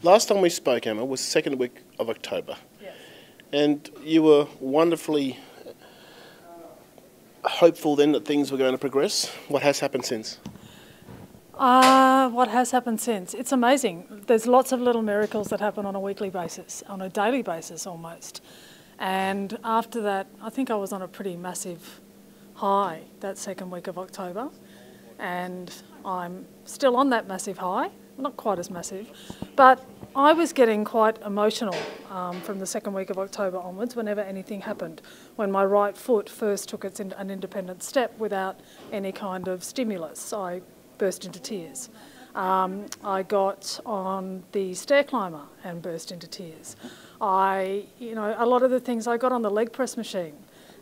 Last time we spoke, Emma, was the second week of October. Yes. And you were wonderfully hopeful then that things were going to progress. What has happened since? What has happened since? It's amazing. There's lots of little miracles that happen on a weekly basis, on a daily basis almost. And after that, I think I was on a pretty massive high that second week of October. And I'm still on that massive high, not quite as massive, but I was getting quite emotional from the second week of October onwards whenever anything happened. When my right foot first took an independent step without any kind of stimulus, I burst into tears. I got on the stair climber and burst into tears. A lot of the things, I got on the leg press machine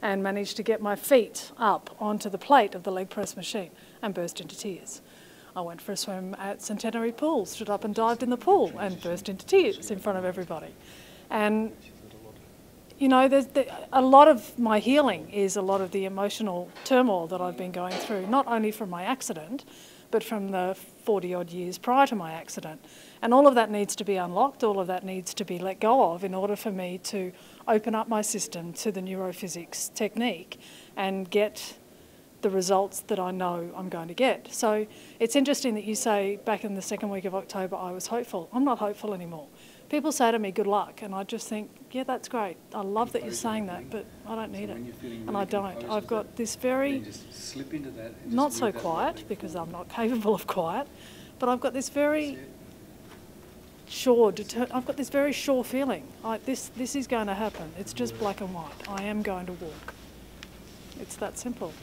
and managed to get my feet up onto the plate of the leg press machine and burst into tears. I went for a swim at Centenary Pool, stood up and dived in the pool and burst into tears in front of everybody. And, you know, a lot of my healing is a lot of the emotional turmoil that I've been going through, not only from my accident, but from the 40-odd years prior to my accident. And all of that needs to be unlocked, all of that needs to be let go of in order for me to open up my system to the neurophysics technique and get the results that I know I'm going to get. So it's interesting that you say back in the second week of October I was hopeful. I'm not hopeful anymore. People say to me, good luck, and I just think, yeah, that's great. I love that you're saying that, but I don't need it. And I don't. I've got this very, not so quiet, because I'm not capable of quiet, but I've got this very I've got this very sure feeling. This is going to happen. It's just black and white. I am going to walk. It's that simple.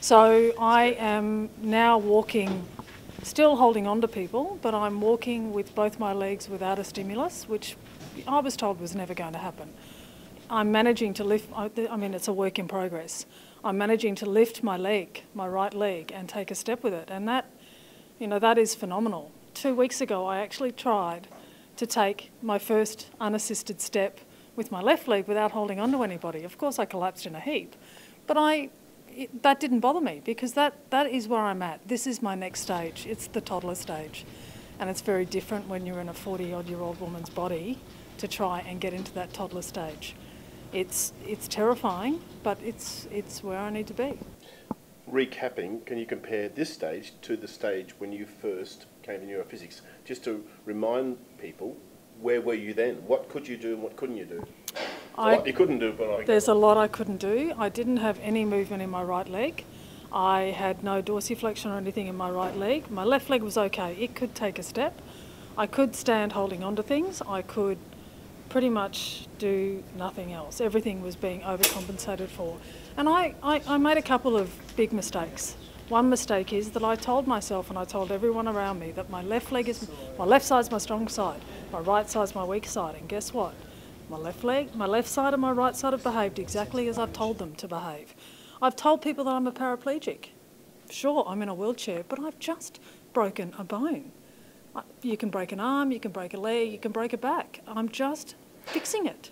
So I am now walking, still holding on to people, but I'm walking with both my legs without a stimulus, which I was told was never going to happen. I'm managing to lift, I mean, it's a work in progress. I'm managing to lift my leg, my right leg, and take a step with it. And that, you know, that is phenomenal. 2 weeks ago, I actually tried to take my first unassisted step with my left leg without holding on to anybody. Of course, I collapsed in a heap, but that didn't bother me because that is where I'm at. This is my next stage. It's the toddler stage. And it's very different when you're in a 40-odd-year-old woman's body to try and get into that toddler stage. It's terrifying, but it's where I need to be. Recapping, can you compare this stage to the stage when you first came to neurophysics? Just to remind people, where were you then? What could you do and what couldn't you do? What you couldn't do, but there's a lot I couldn't do. I didn't have any movement in my right leg. I had no dorsiflexion or anything in my right leg. My left leg was okay. It could take a step. I could stand holding on to things. I could pretty much do nothing else. Everything was being overcompensated for. And I made a couple of big mistakes. One mistake is that I told myself and I told everyone around me that my left side's my strong side, my right side's my weak side. And guess what? My left side and my right side have behaved exactly as I've told them to behave. I've told people that I'm a paraplegic. Sure, I'm in a wheelchair, but I've just broken a bone. You can break an arm, you can break a leg, you can break a back. I'm just fixing it.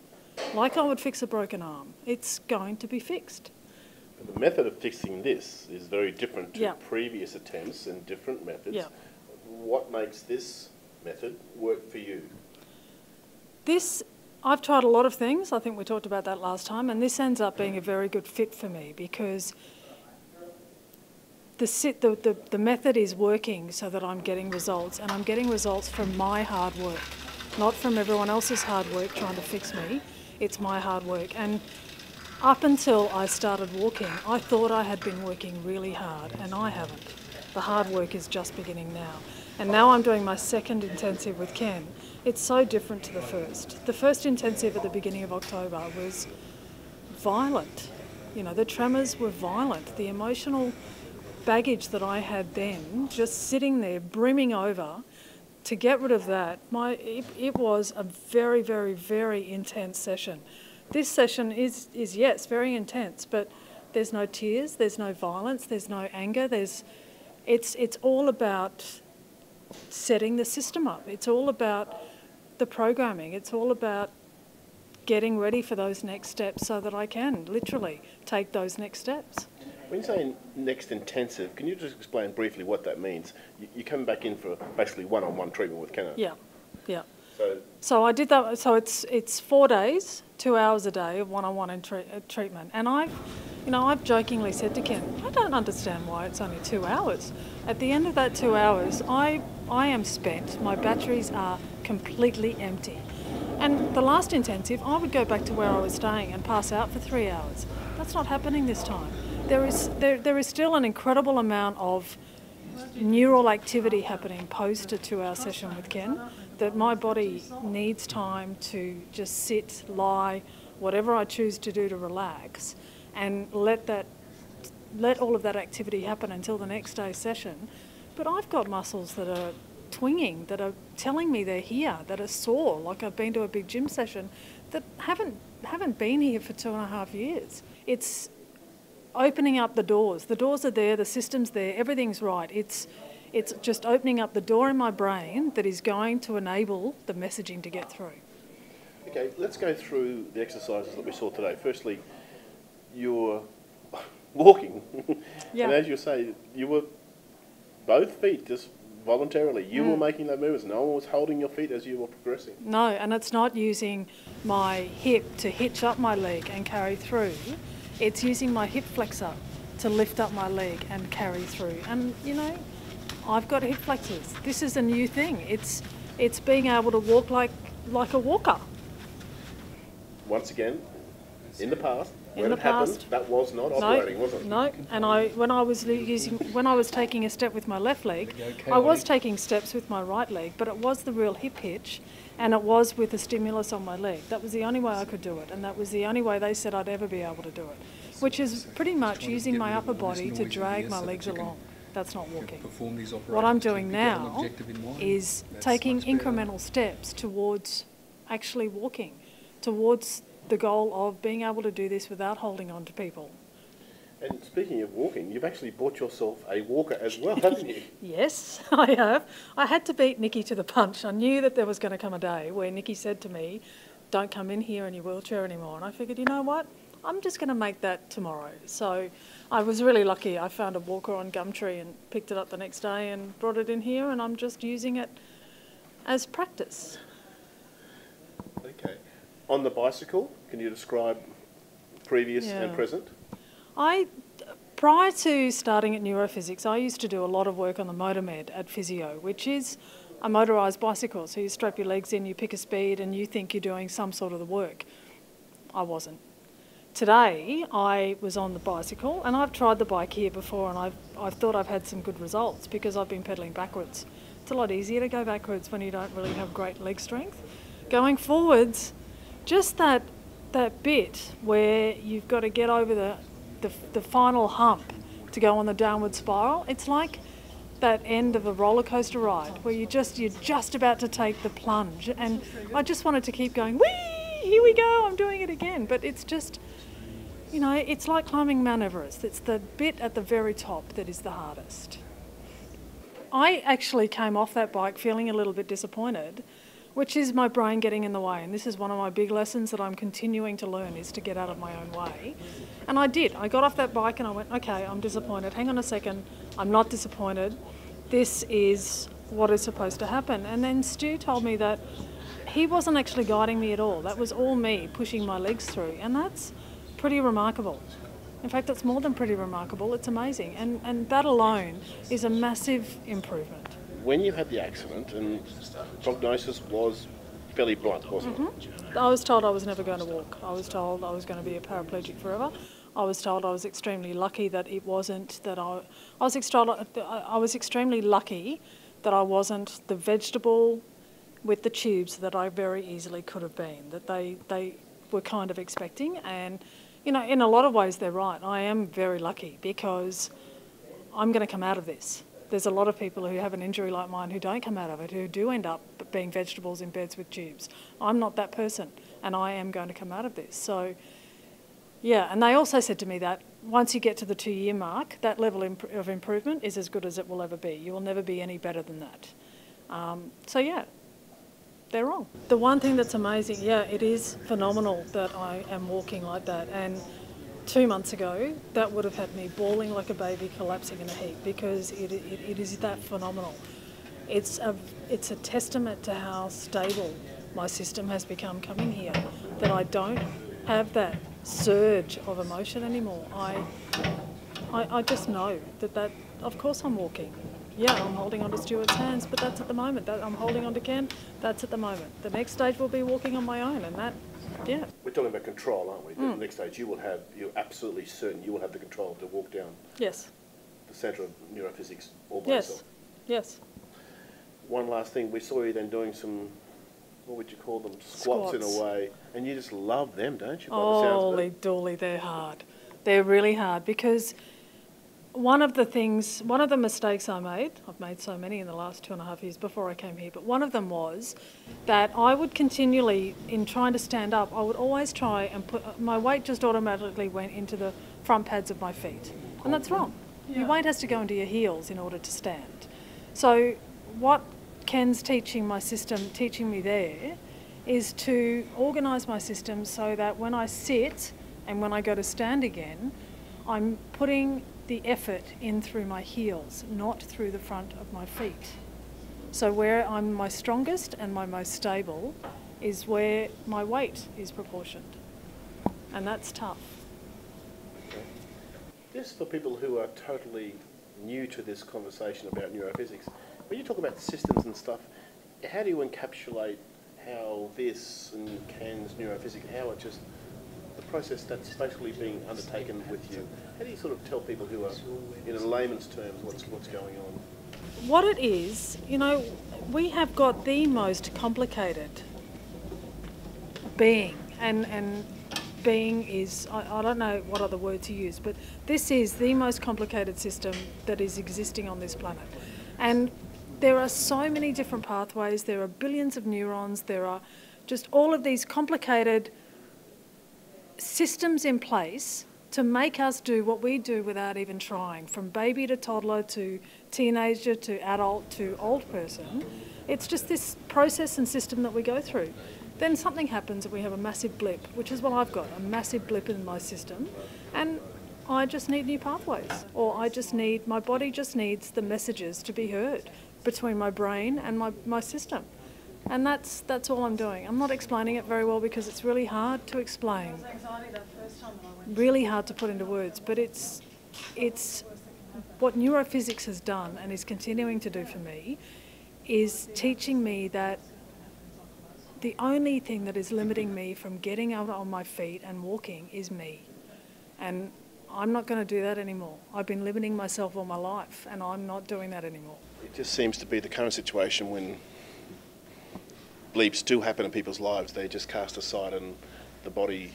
Like I would fix a broken arm. It's going to be fixed. But the method of fixing this is very different to Yeah. previous attempts and different methods. Yeah. What makes this method work for you? I've tried a lot of things. I think we talked about that last time, and this ends up being a very good fit for me because the method is working so that I'm getting results, and I'm getting results from my hard work, not from everyone else's hard work trying to fix me. It's my hard work. And up until I started walking, I thought I had been working really hard, and I haven't. The hard work is just beginning now. And now I'm doing my second intensive with Ken. It's so different to the first. The first intensive at the beginning of October was violent. You know, the tremors were violent. The emotional baggage that I had then, just sitting there brimming over, to get rid of that, it was a very, very, very intense session. This session is yes, very intense, but there's no tears, there's no violence, there's no anger, it's all about setting the system up. It's all about the programming. It's all about getting ready for those next steps so that I can literally take those next steps. When you say next intensive, can you just explain briefly what that means? You're coming back in for basically one-on-one treatment with Kenna. Yeah, yeah. So I did that. So it's 4 days, 2 hours a day of one-on-one treatment. And I've jokingly said to Ken, I don't understand why it's only 2 hours. At the end of that 2 hours, I am spent. My batteries are completely empty. And the last intensive, I would go back to where I was staying and pass out for 3 hours. That's not happening this time. There is still an incredible amount of neural activity happening post a 2-hour session with Ken, that my body needs time to just sit, lie, whatever I choose to do to relax, and let all of that activity happen until the next day's session. But I've got muscles that are twinging, that are telling me they're here, that are sore, like I've been to a big gym session, that haven't been here for 2.5 years. It's opening up the doors. The doors are there, the system's there, everything's right. It's just opening up the door in my brain that is going to enable the messaging to get through. Okay, let's go through the exercises that we saw today. Firstly, you're walking, Yeah. and as you say, you were both feet just voluntarily. You were making those movements. No one was holding your feet as you were progressing. No, and it's not using my hip to hitch up my leg and carry through. It's using my hip flexor to lift up my leg and carry through. And, I've got hip flexors. This is a new thing. It's being able to walk like a walker. Once again, in the past, when it happened, that was not operating, was it? No, and when I was taking a step with my left leg, I was taking steps with my right leg, but it was the real hip hitch, and it was with a stimulus on my leg. That was the only way I could do it, and that was the only way they said I'd ever be able to do it, which is pretty much using my upper body to drag my legs along. That's not walking. What I'm doing now is taking incremental steps towards actually walking, towards the goal of being able to do this without holding on to people. And speaking of walking, you've actually bought yourself a walker as well, haven't you? Yes, I have. I had to beat Nikki to the punch. I knew that there was going to come a day where Nikki said to me, don't come in here in your wheelchair anymore. And I figured, you know what? I'm just going to make that tomorrow. So I was really lucky. I found a walker on Gumtree and picked it up the next day and brought it in here, and I'm just using it as practice. Okay. On the bicycle, can you describe previous and present? Prior to starting at NeuroPhysics, I used to do a lot of work on the MotorMed at Physio, which is a motorised bicycle. So you strap your legs in, you pick a speed, and you think you're doing some sort of the work. I wasn't. Today, I was on the bicycle, and I've tried the bike here before, and I've thought I've had some good results because I've been pedalling backwards. It's a lot easier to go backwards when you don't really have great leg strength. Going forwards, just that bit where you've got to get over the final hump to go on the downward spiral, it's like that end of a roller coaster ride where you're just about to take the plunge, and I just wanted to keep going, whee, here we go, I'm doing it again. But it's just, it's like climbing Mount Everest. It's the bit at the very top that is the hardest. I actually came off that bike feeling a little bit disappointed, which is my brain getting in the way. And this is one of my big lessons that I'm continuing to learn, is to get out of my own way. And I did. I got off that bike and I went, okay, I'm disappointed. Hang on a second. I'm not disappointed. This is what is supposed to happen. And then Stu told me that he wasn't actually guiding me at all. That was all me pushing my legs through. And that's pretty remarkable. In fact, it's more than pretty remarkable. It's amazing. And that alone is a massive improvement. When you had the accident, and prognosis was fairly blunt, wasn't it? I was told I was never going to walk. I was told I was going to be a paraplegic forever. I was told I was extremely lucky that it wasn't that I was extremely lucky that I wasn't the vegetable with the tubes that I very easily could have been, that they were kind of expecting. And, in a lot of ways they're right. I am very lucky because I'm going to come out of this. There's a lot of people who have an injury like mine who don't come out of it, who do end up being vegetables in beds with tubes. I'm not that person, and I am going to come out of this. So, yeah, and they also said to me that once you get to the 2-year mark, that level of improvement is as good as it will ever be. You will never be any better than that. So, yeah, they're wrong. The one thing that's amazing, it is phenomenal that I am walking like that. And 2 months ago, that would have had me bawling like a baby, collapsing in a heap, because it is that phenomenal. it's a testament to how stable my system has become coming here, that I don't have that surge of emotion anymore. I just know that of course I'm walking. Yeah, I'm holding on to Stuart's hands, but that's at the moment. I'm holding on to Ken, that's at the moment. The next stage will be walking on my own, and that, yeah. We're talking about control, aren't we? The next stage, you're absolutely certain you will have the control to walk down Yes. the centre of neurophysics all by Yes. yourself. Yes. One last thing, we saw you then doing some, what would you call them, squats in a way, and you just love them, don't you, by the sounds of it? Holy dooly, they're hard. They're really hard because one of the mistakes I made, I've made so many in the last 2.5 years before I came here, but one of them was that I would continually, in trying to stand up, I would always try and put, my weight just automatically went into the front pads of my feet. And that's wrong. Your weight has to go into your heels in order to stand. So what Ken's teaching me there is to organise my system so that when I sit and when I go to stand again, I'm putting the effort in through my heels, not through the front of my feet. So where I'm my strongest and my most stable is where my weight is proportioned. And that's tough. Okay. Just for people who are totally new to this conversation about neurophysics, when you talk about systems and stuff, how do you encapsulate how this and Ken's neurophysics, how it just, the process that's basically being undertaken with you, how do you sort of tell people who are, in a layman's terms, what's going on? What it is, we have got the most complicated being, and being is, I don't know what other word to use, but this is the most complicated system that is existing on this planet. And there are so many different pathways, there are billions of neurons, there are just all of these complicated systems in place to make us do what we do without even trying, from baby to toddler to teenager to adult to old person. It's just this process and system that we go through. Then something happens and we have a massive blip, which is what I've got, a massive blip in my system, and I just need new pathways, or my body just needs the messages to be heard between my brain and my system. And that's all I'm doing. I'm not explaining it very well because it's really hard to explain, really hard to put into words, but it's what neurophysics has done and is continuing to do for me is teaching me that the only thing that is limiting me from getting out on my feet and walking is me. And I'm not going to do that anymore. I've been limiting myself all my life and I'm not doing that anymore. It just seems to be the current situation when bleeps do happen in people's lives, they just cast aside, and the body,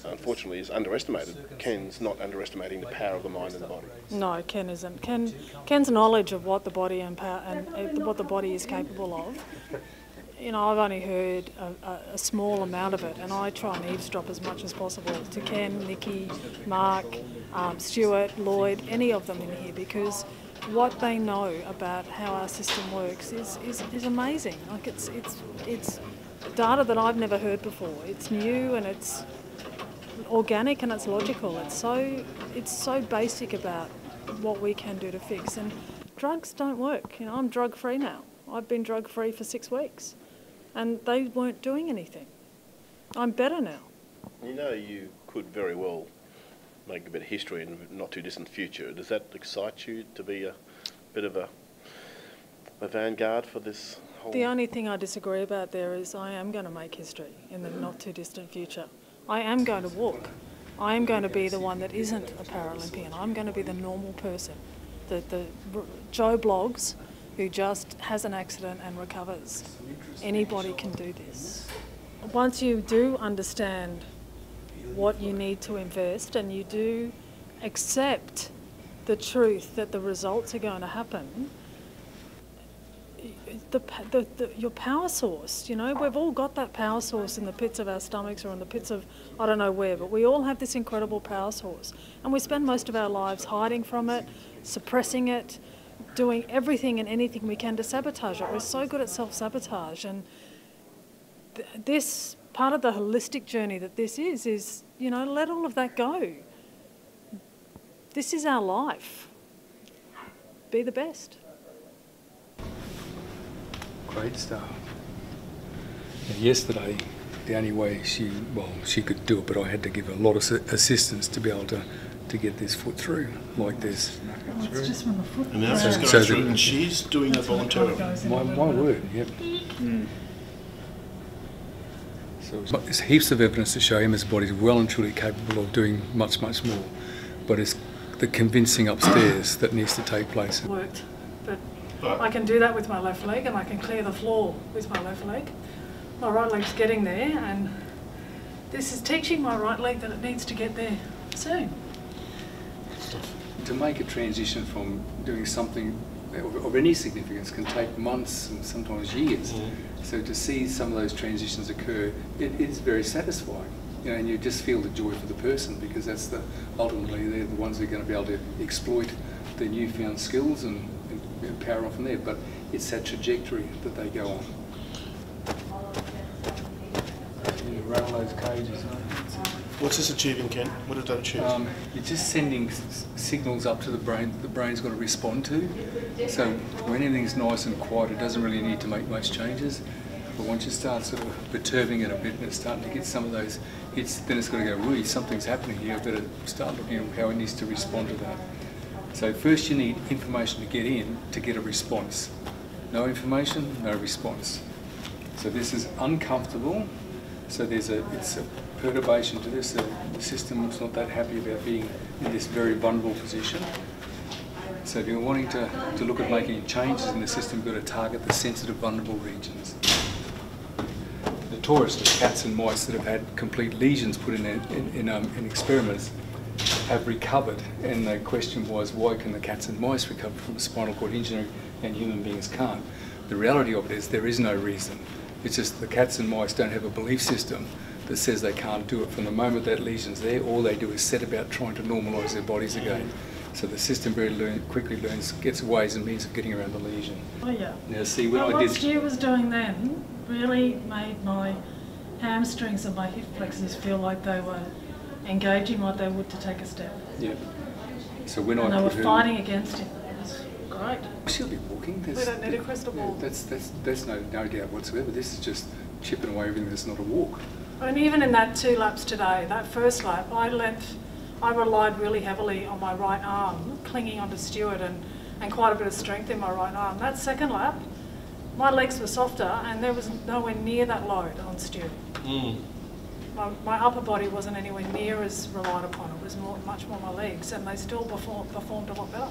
unfortunately, is underestimated. Ken's not underestimating the power of the mind and the body. No, Ken isn't. Ken's knowledge of what the body and what the body is capable of. I've only heard a small amount of it, and I try and eavesdrop as much as possible to Ken, Nikki, Mark, Stuart, Lloyd, any of them in here, because what they know about how our system works is amazing. Like it's data that I've never heard before. It's new and it's organic and it's logical. It's so basic about what we can do to fix. And drugs don't work. I'm drug free now. I've been drug free for 6 weeks, and they weren't doing anything. I'm better now. You could very well make a bit of history in the not too distant future. Does that excite you to be a bit of a vanguard for this whole... The only thing I disagree about there is I am going to make history in the not too distant future. I am going to walk. I am going to be the one that isn't a Paralympian. I'm going to be the normal person, the Joe Bloggs who just has an accident and recovers. Anybody can do this. Once you do understand what you need to invest and you do accept the truth that the results are going to happen, your power source, we've all got that power source in the pits of our stomachs or in the pits of I don't know where, but we all have this incredible power source, and we spend most of our lives hiding from it, suppressing it, doing everything and anything we can to sabotage it. We're so good at self-sabotage, and this part of the holistic journey that this is let all of that go. This is our life. Be the best. Great stuff. And yesterday, the only way she could do it, but I had to give her a lot of assistance to be able to get this foot through like this. It's just when the foot. And now she's going through, and she's doing it voluntarily. My word, yep. So there's heaps of evidence to show Emma's body is well and truly capable of doing much, much more. But it's the convincing upstairs that needs to take place. Worked, but I can do that with my left leg, and I can clear the floor with my left leg. My right leg's getting there, and this is teaching my right leg that it needs to get there soon. To make a transition from doing something of any significance can take months and sometimes years. So to see some of those transitions occur, it's very satisfying. You know, and you just feel the joy for the person, because that's ultimately they're the ones who are going to be able to exploit their newfound skills and power on from there. But it's that trajectory that they go on. You rattle those cages. What's this achieving, Ken? What did that achieve? You're just sending signals up to the brain that the brain's got to respond to. So when everything's nice and quiet, it doesn't really need to make much changes. But once you start sort of perturbing it a bit and it's starting to get some of those hits, then it's got to go, really, something's happening here. I better start looking at how it needs to respond to that. So first you need information to get in to get a response. No information, no response. So this is uncomfortable. So it's a perturbation to this. The system's not that happy about being in this very vulnerable position. So if you're wanting to look at making changes in the system, you've got to target the sensitive, vulnerable regions. Notoriously, cats and mice that have had complete lesions put in experiments have recovered, and the question was, why can the cats and mice recover from a spinal cord injury and human beings can't? The reality of it is there is no reason. It's just the cats and mice don't have a belief system that says they can't do it. From the moment that lesion's there, all they do is set about trying to normalise their bodies again. So the system very quickly gets ways and means of getting around the lesion. Oh yeah. Now see, when what I did... Stu was doing then really made my hamstrings and my hip flexors feel like they were engaging like they would to take a step. Yeah. So when and I they put were fighting against him. It was great. She'll be walking. We don't need a crystal ball. Yeah, that's no doubt whatsoever. This is just chipping away everything that's not a walk. And even in that 2 laps today, that first lap, I relied really heavily on my right arm, clinging onto Stuart, and quite a bit of strength in my right arm. That second lap, my legs were softer, and there was nowhere near that load on Stuart. My upper body wasn't anywhere near as relied upon. It was much more my legs, and they still performed a lot better.